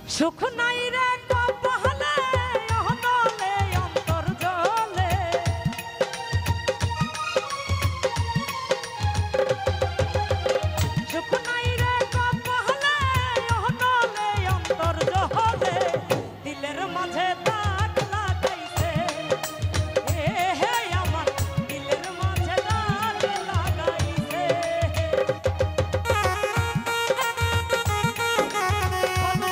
সুখ নাই রে কপালে অহনলে অন্তর জলে সুখ নাই রে কপালে অহনলে অন্তর জলে দিলের মাঝে দাগ লাগাইছে এ হে আমার দিলের মাঝে দাগ লাগাইছে কত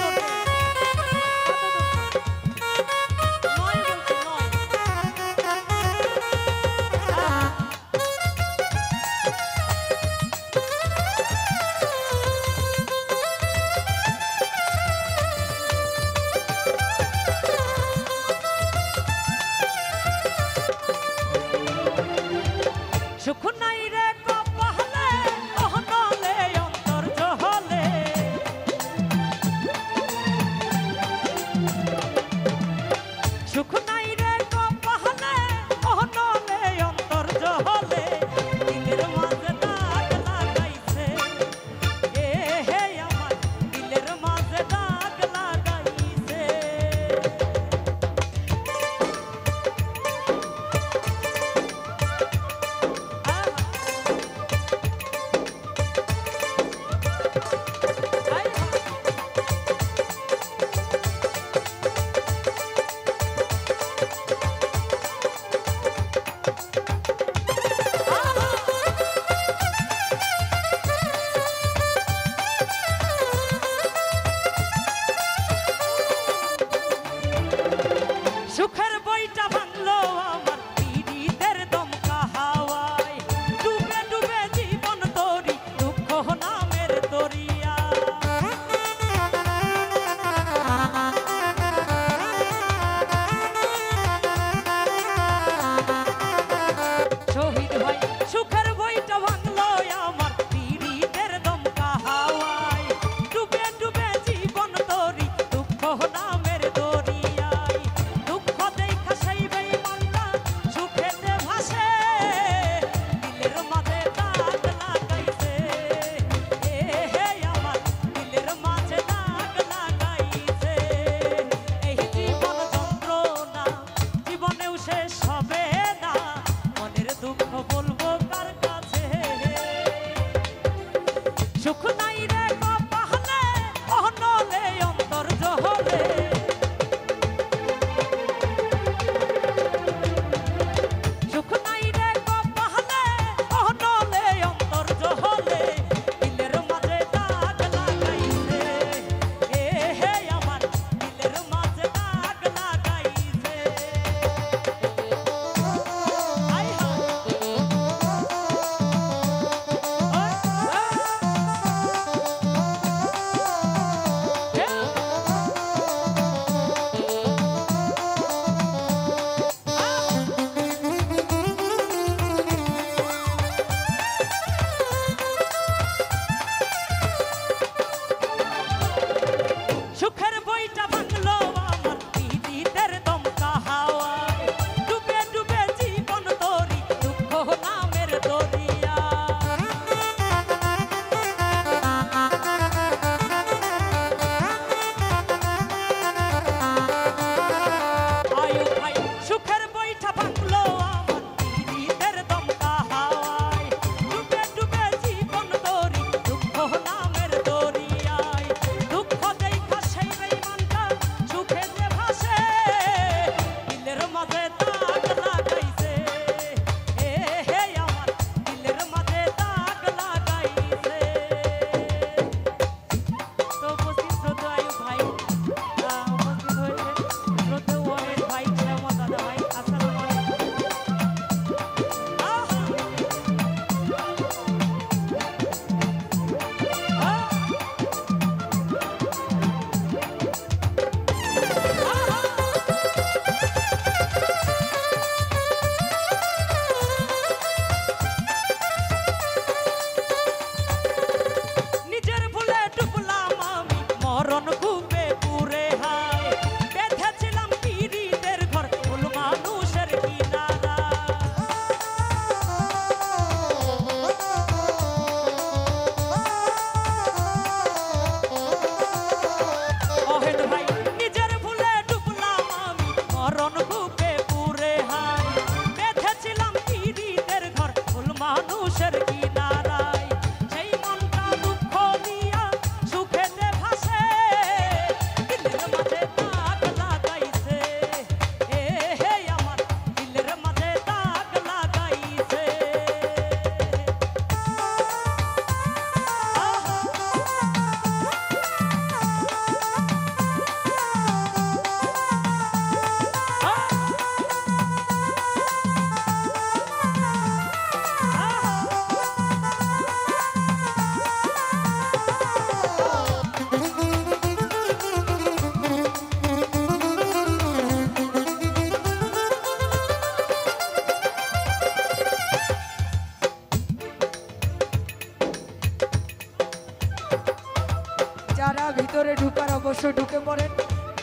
অবশ্যই ঢুকে পড়েন।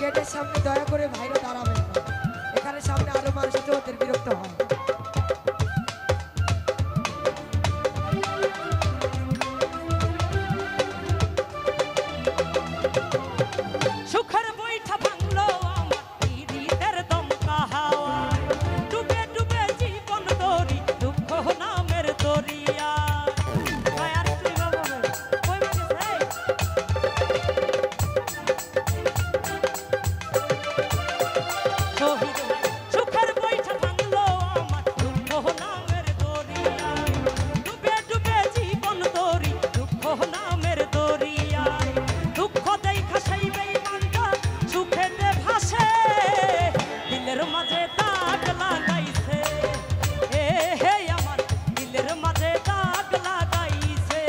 গেটের সামনে দয়া করে ভাইরা দাঁড়াবেন না, এখানে সামনে আরো মানুষ আছে, ওদের বিরক্ত হয়। সুখের বৈঠা ভাঙলো আমার পিরিতের দমকা হাওয়া, ডুবে ডুবে জীবন দরি দুঃখ নামের দরিয়া। ভাই আর তুই বাবা কই মাগিস শহীদ ভাই সুখের বৈঠা ভাঙলো আমার দুঃখ নামের দরিয়া, ডুবে ডুবে জীবন দরি দুঃখ নামের দরিয়া। দুঃখ দেখা সেই বেঈমানটা সুখেতে ভাসে, দিলের মাঝে দাগ লাগাইছে। এ হে আমার দিলের মাঝে দাগ লাগাইছে।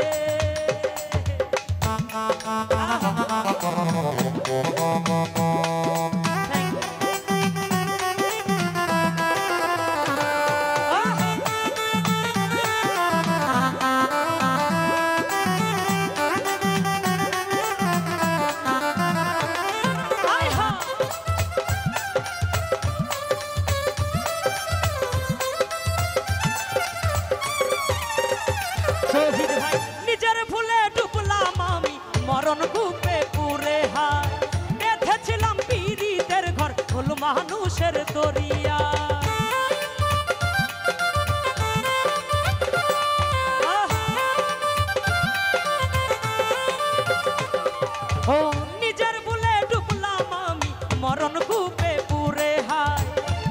শহীদ ভাই নিজের ভুলে ডুবলাম আমি মরণ কূপে পুরে হায়, বেঁধেছিলাম পীড়িতের ঘর ভুল মানুষের দরিয়া। ও নিজের ভুলে ডুবলাম আমি মরণ কূপে পুরে হায়,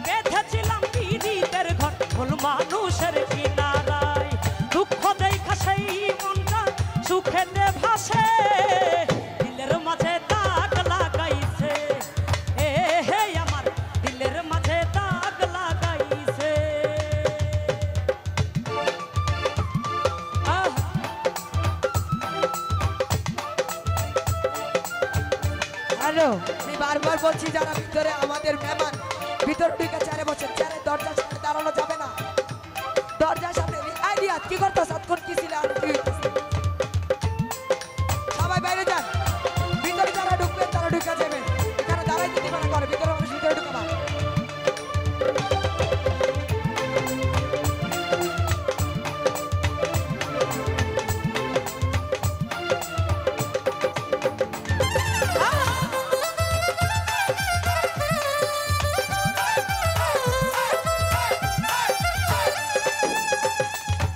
বেঁধেছিলাম পীড়িতের ঘর ভুল মানুষের কিনারায়। দুঃখ দেখা সেই মনটা সুখেতে ভাসে, দিলের মাঝে দাগ লাগাইছে। এ হে আমার দিলের মাঝে দাগ লাগাইছে। হ্যালো, আমি বারবার বলছি যারা ভিতরে আমাদের মেহমান ভিতরে ঢুকে চেয়ারে বসেন, চেয়ারের দরজার সামনে দাঁড়ানো যাবে না। দরজার সামনে আইডিয়া কি করতো সাতক্ষণ কি ছিল আর কি হইতেছে? সবাই বাইরে যান, ভিতরে যারা ঢুকবেন তারা ঢুকে যাবেন, এখানে দাঁড়াইতে দিবে না করে, ভিতরে মানুষ ভিতরে ঢুকাবা।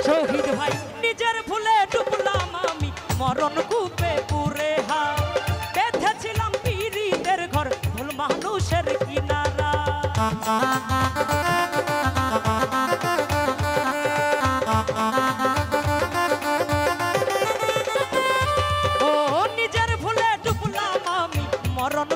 শহীদ ভাই নিজের ভুলে ডুবলাম আমি মরণ কূপে পুরে হায়, বেঁধেছিলাম পীড়িতের ঘর ভুল মানুষের কিনারা। ও নিজের ভুলে ডুবলাম আমি মরণ